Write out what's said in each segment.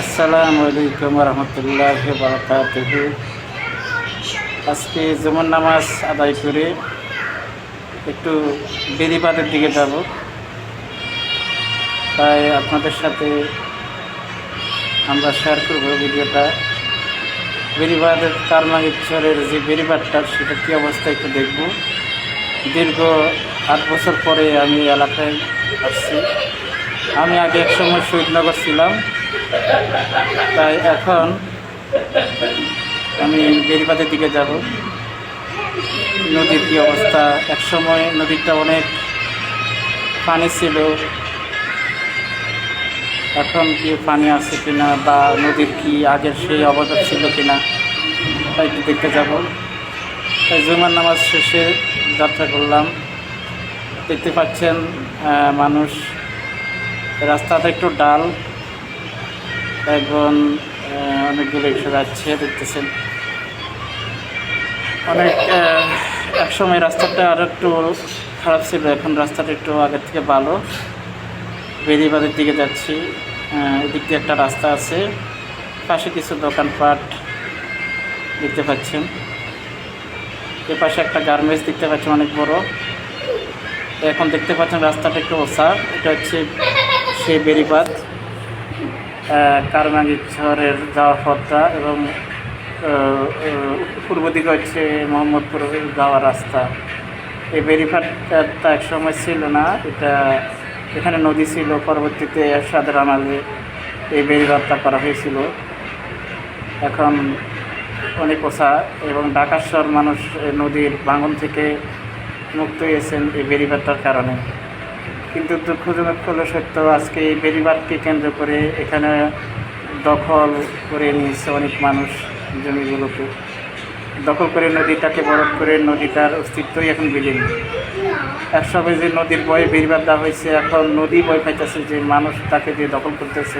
আসসালামু আলাইকুম রহমতুল্লাহি বারাকাতুহু। আজকে জুমার নামাজ আদায় করে একটু বেড়িবাঁধের দিকে যাব, তাই আপনাদের সাথে আমরা শেয়ার করব ভিডিওটা। বেড়িবাঁধের কারমাঙ্গিরচরের যে বেড়িবাঁধটা, সেটা কী অবস্থা একটু দেখব। দীর্ঘ 8 বছর পরে আমি এলাকায় আসছি। আমি আগে এক সময় শহীদনগর ছিলাম, তাই এখন আমি বেড়িবাঁধের দিকে যাব। নদীর কী অবস্থা, এক সময় নদীটা অনেক পানি ছিল, এখন কি পানি আছে কিনা বা নদীর কি আগের সেই অবস্থা ছিল কিনা, তাই একটু দেখতে যাব। তাই জুমার নামাজ শেষে যাত্রা করলাম। দেখতে পাচ্ছেন মানুষ, রাস্তাটা একটু ডাল, এখন অনেকগুলো রিক্সা যাচ্ছে, দেখতেছেন। অনেক একসময় রাস্তাটা আর একটু খারাপ ছিল, এখন রাস্তাটা একটু আগের থেকে ভালো। বেড়িবাঁধের দিকে যাচ্ছি। এদিক দিয়ে একটা রাস্তা আছে, পাশে কিছু দোকানপাট দেখতে পাচ্ছেন। এ পাশে একটা গার্মেন্টস দেখতে পাচ্ছেন অনেক বড়। এখন দেখতে পাচ্ছেন রাস্তাটা একটু ওসা, এটা হচ্ছে সেই বেড়িবাঁধ কারমাঙ্গিরচরের যাওয়ার পথটা, এবং পূর্ব দিকে হচ্ছে মোহাম্মদপুর যাওয়ার রাস্তা। এই বেড়িবাঁধটা এক সময় ছিল না, এটা এখানে নদী ছিল, পরবর্তীতে এরশাদের আমলে এই বেড়িবাঁধটা করা হয়েছিল। এখন অনেক ওসা, এবং ঢাকার শহর মানুষ নদীর ভাঙন থেকে মুক্ত হয়েছেন এই বেড়িবাঁধটার কারণে। কিন্তু দুঃখজনক হলো সত্য, আজকে এই বেড়িবাঁধকে কেন্দ্র করে এখানে দখল করে নিয়েছে অনেক মানুষ, জমিগুলোকে দখল করে নদীটাকে বরফ করে, নদীটার অস্তিত্বই এখন বিলীন। একসময় যে নদীর বয়ে বেড়িবাঁধ দেওয়া হয়েছে, এখন নদী বয়ে পাইতেছে, যে মানুষ তাকে দিয়ে দখল করতেছে।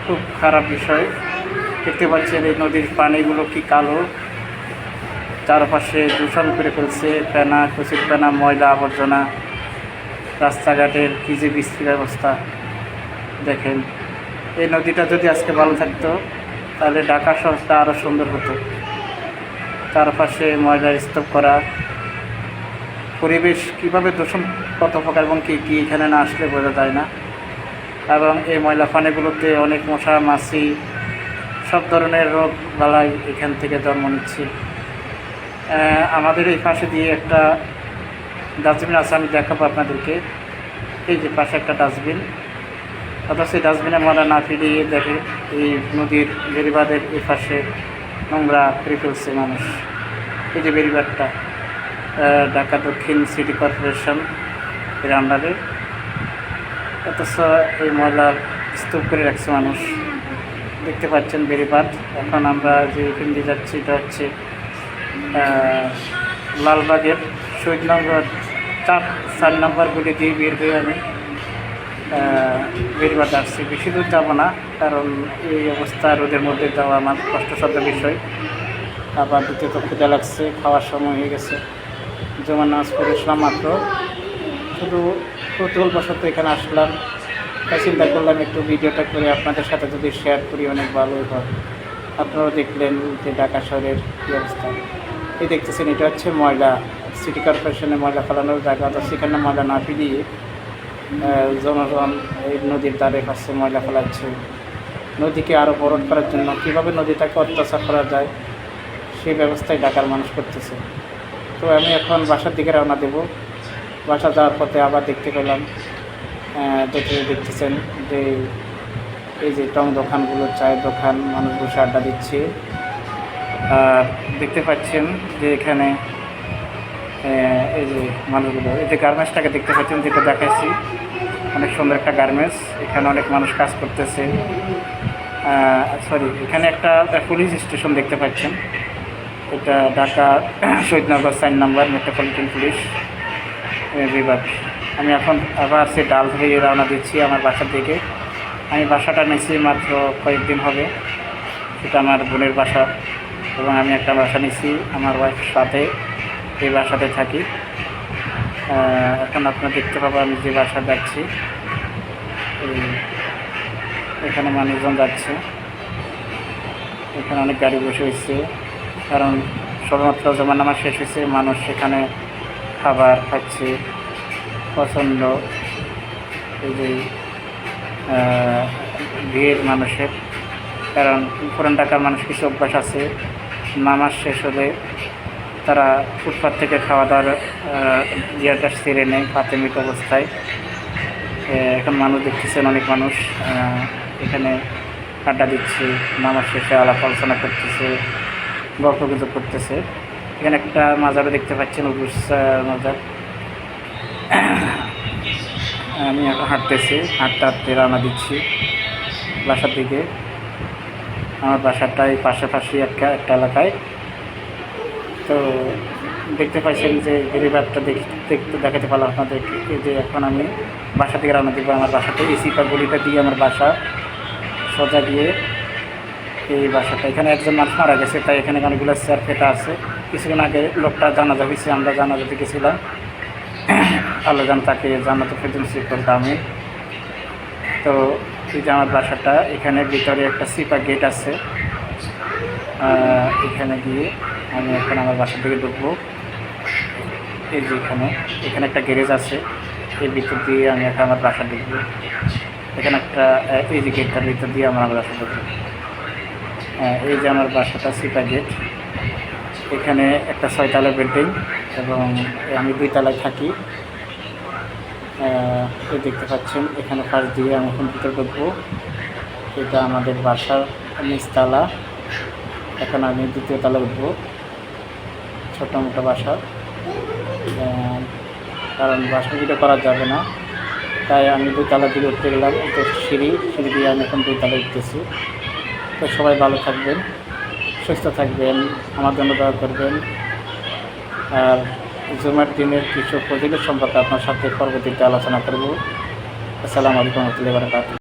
খুব খারাপ বিষয়। দেখতে পাচ্ছেন এই নদীর পানিগুলো কি কালো, চারপাশে দূষণ করে ফেলছে, ফেনা, কচুর ফেনা, ময়লা আবর্জনা, রাস্তাঘাটের কী যে বিশ্রী অবস্থা দেখেন। এই নদীটা যদি আজকে ভালো থাকতো, তাহলে ঢাকা শহরটা আরও সুন্দর হতো। চারপাশে ময়লা স্তূপ করা, পরিবেশ কীভাবে দূষণ, কত প্রকার এবং কী কী এখানে না আসলে বোঝা যায় না। এবং এই ময়লা পানিগুলোতে অনেক মশা মাছি, সব ধরনের রোগ বালাই এখান থেকে জন্ম নিচ্ছে। আমাদের এই পাশে দিয়ে একটা ডাস্টবিন আছে, আমি দেখাবো আপনাদেরকে। এই যে পাশে একটা ডাস্টবিন, অথচ এই ডাস্টবিনে ময়লা না ফিরিয়ে দেখে এই নদীর বেড়িবাঁধের এই পাশে নোংরা ফেলে ফেলছে মানুষ। এই যে বেড়িবাঁধটা ঢাকা দক্ষিণ সিটি কর্পোরেশন এর আন্ডারে, অথচ এই ময়লার স্তূপ করে রাখছে মানুষ। দেখতে পাচ্ছেন বেড়িবাঁধ। এখন আমরা যে এখান দিয়ে যাচ্ছি, এটা হচ্ছে লালবাগের শহীদনগর 4 নম্বর গুলি দিয়ে বের হয়ে আমি বেড়িবাঁধ আসছি। বেশি দূর যাবো না, কারণ এই অবস্থা রোদের মধ্যে যাওয়া আমার কষ্টসাধ্য বিষয়। আবার দ্বিতীয়ত ক্ষুধা লাগছে, খাওয়ার সময় হয়ে গেছে। জুমার নামাজ পড়ে আসলাম মাত্র, শুধু কৌতূহলবশত এখানে আসলাম, তাই চিন্তা করলাম একটু ভিডিওটা করে আপনাদের সাথে যদি শেয়ার করি অনেক ভালোই হয়। আপনারাও দেখলেন যে ঢাকা শহরের কী অবস্থা। এই দেখতেছেন, এটা হচ্ছে ময়লা, সিটি কর্পোরেশনের ময়লা ফেলানোর জায়গা, তো সেখানে ময়লা না ফিরিয়ে জনগণ এই নদীর ধারে কাছে ময়লা ফেলাচ্ছে। নদীকে আরও বরফ করার জন্য কীভাবে নদীটাকে অত্যাচার করা যায় সেই ব্যবস্থায় ঢাকার মানুষ করতেছে। তো আমি এখন বাসার দিকে রওনা দেব। বাসা যাওয়ার পথে আবার দেখতে পেলাম, দেখতেছেন যে এই যে টং দোকানগুলো, চায়ের দোকান, মানুষ বসে আড্ডা দিচ্ছে। আর দেখতে পাচ্ছেন যে এখানে এই যে মানুষগুলো, এই যে গার্মেন্টসটাকে দেখতে পাচ্ছেন, যেটা দেখাচ্ছি, অনেক সুন্দর একটা গার্মেন্টস। এখানে অনেক মানুষ কাজ করতেছে। এখানে একটা পুলিশ স্টেশন দেখতে পাচ্ছেন, এটা ঢাকা শহীদনগর 4 নম্বর মেট্রোপলিটন পুলিশ বিভাগ। আমি এখন আবার সে ডাল হয়ে রওনা দিচ্ছি আমার বাসার দিকে। আমি বাসাটা নিয়েছি মাত্র কয়েকদিন হবে, সেটা আমার বোনের বাসা, এবং আমি একটা বাসা নিয়েছি আমার ওয়াইফের সাথে, এই বাসাতে থাকি। এখন আপনারা দেখতে পাবো আমি যে বাসা যাচ্ছি। এখানে মানুষজন যাচ্ছে, এখানে অনেক গাড়ি বসে হয়েছে, কারণ সবেমাত্র জমা নামাজ শেষ হয়েছে, মানুষ সেখানে খাবার খাচ্ছে প্রচণ্ড। এই যে ভিড় মানুষের, কারণ পুরান ঢাকার মানুষ কিছু অভ্যাস আছে, নামাজ শেষ হলে তারা ফুটপাত থেকে খাওয়া দাওয়ার ইয়েটা সেরে নেয় প্রাথমিক অবস্থায়। এখন মানুষ দেখতেছেন, অনেক মানুষ এখানে আড্ডা দিচ্ছে, নামাজ শেষে আলাপ আলোচনা করতেছে, গল্প গুজব করতেছে। এখানে একটা মাজারও দেখতে পাচ্ছেন, উরুস মাজার। আমি এখন হাঁটতে হাঁটতে রওনা দিচ্ছি বাসার দিকে। আমার বাসাটাই পাশাপাশি একটা এলাকায়। তো দেখতে পাচ্ছেন যে গিরিবারটা দেখাতে পারলাম আপনাদেরকে, যে এখন আমি বাসা থেকে রওনা দিব। আমার বাসাতে এসি গলিটা দিয়ে আমার বাসা সোজা গিয়ে এই বাসাটা, এখানে একজন মানুষ মারা গেছে, তাই এখানে অনেকগুলো চেয়ার ফেটা আছে। কিছুদিন আগে লোকটা জানাজা হয়েছে, আমরা জানাজাতে গেছিলাম। আল্লাহ জান তাকে জান্নাতুল ফেরদৌস করতে আমি। তো এই যে আমার বাসাটা, এখানে ভিতরে একটা সিপা গেট আছে, এখানে গিয়ে আমি এখন আমার বাসা থেকে ঢুকবো। এই যে এখানে একটা গ্যারেজ আছে, এর ভিতর দিয়ে আমি এখন আমার বাসা ঢুকবো। এখানে একটা এই যে গেটটার ভিতর দিয়ে আমার বাসা ঢুকবো। এই যে আমার বাসাটা সিপা গেট। এখানে একটা 6 তলা বিল্ডিং এবং আমি 2 তলায় থাকি। এই দেখতে পাচ্ছেন, এখানে পাশ দিয়ে আমি এখন ভিতরে ঢুকবো। এটা আমাদের বাসার নিচতলা। এখন আমি 2য় তলায় উঠবো। ছোটো মোটো বাসা, কারণ বাসা ভিডিও করা যাবে না, তাই আমি 2 তলার দিকে উঠতে গেলাম। তো সিঁড়ি দিয়ে আমি এখন 2 তলায় উঠতেছি। তো সবাই ভালো থাকবেন, সুস্থ থাকবেন, আমার জন্য দোয়া করবেন। আর জুমার দিনের কিছু ফজিলত সম্পর্কে আপনার সাথে পরবর্তীতে আলোচনা করব। আসসালামু আলাইকুম ওয়া রাহমাতুল্লাহি ওয়া বারাকাতুহু।